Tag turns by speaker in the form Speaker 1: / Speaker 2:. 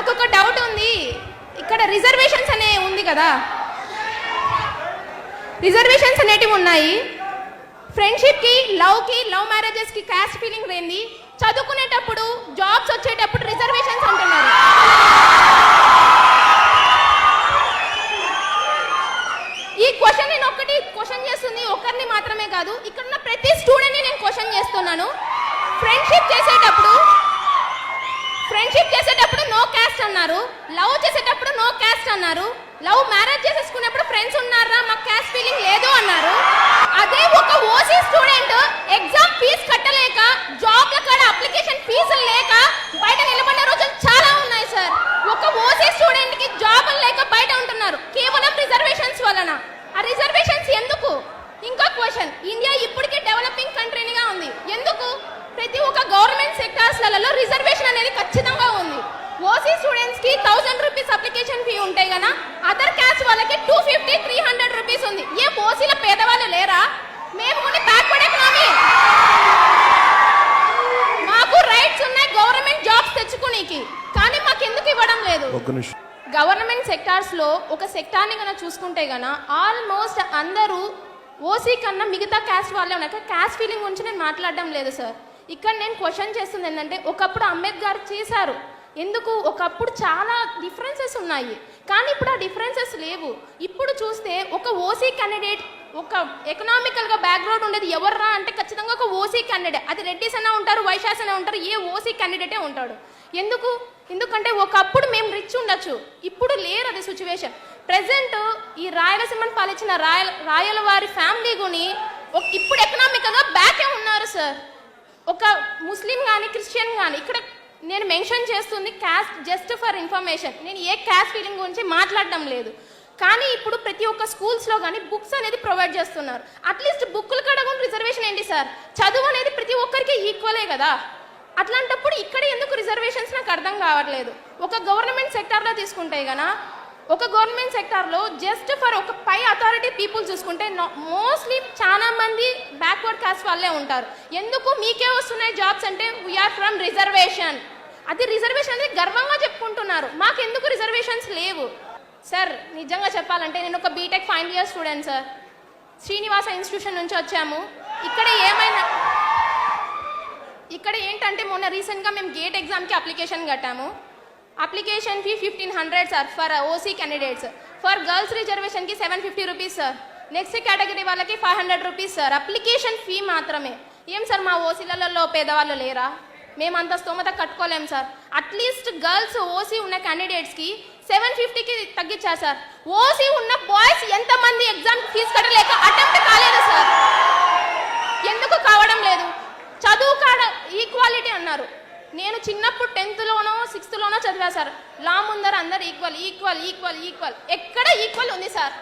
Speaker 1: నాకు ఒక డౌట్ ఉంది. ఇక్కడ రిజర్వేషన్స్ అనే ఉంది కదా, రిజర్వేషన్స్ అనేటివి ఉన్నాయి. ఫ్రెండ్షిప్కి, లవ్ మ్యారేజెస్కి క్యాస్ట్ ఫీలింగ్ లేని చదువుకునేటప్పుడు, జాబ్స్ వచ్చేటప్పుడు రిజర్వేషన్స్ అంటున్నారు. ఈ క్వశ్చన్ నేను ఒక్కటి క్వశ్చన్ చేస్తుంది, ఒకరిని మాత్రమే కాదు, ఇక్కడ ఉన్న ప్రతి స్టూడెంట్ని నేను క్వశ్చన్ చేస్తున్నాను. ఫ్రెండ్షిప్ చేసేటప్పుడు నో క్యాస్ట్ అన్నారు, లవ్ చేసేటప్పుడు నో క్యాస్ట్ అన్నారు, లవ్ మ్యారేజ్ చేసేసుకునేప్పుడు ఫ్రెండ్స్ ఉన్నారా, మాకు క్యాస్ట్ ఫీలింగ్ లేదు అన్నారు. అదే ఒక ఓసీ స్టూడెంట్ ఎగ్జామ్ ఫీజు కట్టలేక, జాబ్ల కాడ అప్లికేషన్ ఫీజులు లేక బయట నిలబడిన రోజులు చాలా ఉన్నాయి సార్. ఒక ఓసీ స్టూడెంట్ కి జాబులు లేక బయట ఉంటున్నారు కేవలం రిజర్వేషన్స్ వలన. ఆ రిజర్వేషన్స్ ఎందుకు? ఇంకో క్వశ్చన్, ఇండియా ఇప్పటికే డెవలపింగ్ కంట్రీగా ఉంది, ఎందుకు? ప్రతి ఒక్క గవర్నమెంట్ సెక్టార్స్లలో రిజర్వేషన్ అనేది ఖచ్చితంగా ఉంది. ఓసీ స్టూడెంట్స్ కి 1000 రూపీస్ అప్లికేషన్ ఫీ ఉంటాయి కదా, అదర్ క్యాస్ట్ వాళ్ళకి 250-300 రూపీస్ ఉంది. ఏ ఓసీల పేదవాళ్ళు లేరా? మేము కొన్ని బ్యాక్వర్డ్ ఎకనామీ, మాకు రైట్స్ ఉన్నాయి గవర్నమెంట్ జాబ్స్ తెచ్చుకునేకి, కానీ మాకు ఎందుకు ఇవ్వడం లేదు? గవర్నమెంట్ సెక్టార్స్ లో ఒక సెక్టార్ని కన్నా చూసుకుంటే గన ఆల్మోస్ట్ అందరూ ఓసీ కన్నా మిగతా క్యాస్ట్ వాళ్ళే ఉన్నాయి. క్యాస్ట్ ఫీలింగ్ గురించి నేను మాట్లాడడం లేదు సార్. ఇక్కడ నేను క్వశ్చన్ చేస్తుంది ఏంటంటే, ఒకప్పుడు అంబేద్కర్ చేశారు, ఎందుకు? ఒకప్పుడు చాలా డిఫరెన్సెస్ ఉన్నాయి, కానీ ఇప్పుడు ఆ డిఫరెన్సెస్ లేవు. ఇప్పుడు చూస్తే ఒక ఓసీ క్యాండిడేట్, ఒక ఎకనామికల్గా బ్యాక్గ్రౌండ్ ఉండేది ఎవర్రా అంటే ఖచ్చితంగా ఒక ఓసీ క్యాండిడేట్. అది రెడ్డిస్ అయినా ఉంటారు, వైశ్యాస్ అయినా ఉంటారు, ఏ ఓసీ క్యాండిడేటే ఉంటాడు. ఎందుకంటే ఒకప్పుడు మేము రిచ్ ఉండొచ్చు, ఇప్పుడు లేరు అది సిచ్యువేషన్. ప్రెసెంట్ ఈ రాయలసీమను పాలించిన రాయల వారి ఫ్యామిలీ గుని ఇప్పుడు ఎకనామికల్గా బ్యాకే ఉన్నారు సార్. ఒక ముస్లిం కానీ క్రిస్టియన్ కానీ, ఇక్కడ నేను మెన్షన్ చేస్తుంది క్యాస్ట్ జస్ట్ ఫర్ ఇన్ఫర్మేషన్, నేను ఏ క్యాస్ట్ ఫీలింగ్ గురించి మాట్లాడడం లేదు. కానీ ఇప్పుడు ప్రతి ఒక్క స్కూల్స్లో కానీ బుక్స్ అనేది ప్రొవైడ్ చేస్తున్నారు. అట్లీస్ట్ బుక్కులు కడగడం రిజర్వేషన్ ఏంటి సార్? చదువు అనేది ప్రతి ఒక్కరికి ఈక్వలే కదా. అట్లాంటప్పుడు ఇక్కడ ఎందుకు రిజర్వేషన్స్ నాకు అర్థం కావట్లేదు. ఒక గవర్నమెంట్ సెక్టార్లో తీసుకుంటే గనా, ఒక గవర్నమెంట్ సెక్టార్లో జస్ట్ ఫర్ ఒక పై అథారిటీ పీపుల్ చూసుకుంటే మోస్ట్లీ చాలా మంది బ్యాక్వర్డ్ కాస్ట్ వాళ్ళే ఉంటారు. ఎందుకు మీకే వస్తున్నాయి జాబ్స్ అంటే వీఆర్ ఫ్రమ్ రిజర్వేషన్. అది రిజర్వేషన్ అనేది గర్వంగా చెప్పుకుంటున్నారు, మాకెందుకు రిజర్వేషన్స్ లేవు సార్? నిజంగా చెప్పాలంటే నేను ఒక BTech final year student sir, Srinivasa institution నుంచి వచ్చాము. ఇక్కడ ఏంటంటే మొన్న రీసెంట్గా మేము గేట్ ఎగ్జామ్కి అప్లికేషన్ కట్టాము. Application fee 1500 sir for OC candidates. For girls రిజర్వేషన్కి 750 రూపీస్ సార్. నెక్స్ట్ కేటగిరీ వాళ్ళకి 500 రూపీస్ సార్. అప్లికేషన్ ఫీ మాత్రమే. ఏం సార్ మా ఓసీలలో పేదవాళ్ళు లేరా? మేమంత స్తోమత కట్టుకోలేం సార్. అట్లీస్ట్ గర్ల్స్ ఓసీ ఉన్న క్యాండిడేట్స్కి 750కి తగ్గించారు సార్. ఓసీ ఉన్న బాయ్స్ ఎంతమంది ఎగ్జామ్ ఫీజు కట్టలేక అటెంప్ట్ కాలేదు సార్. ఎందుకు కావడం లేదు? చదువు కాడ ఈక్వాలిటీ అన్నారు. నేను చిన్నప్పుడు 10th-లోనో 6th-లోనో చదివా సార్. లా ముందర అందరు ఈక్వల్. ఎక్కడ ఈక్వల్ ఉంది సార్?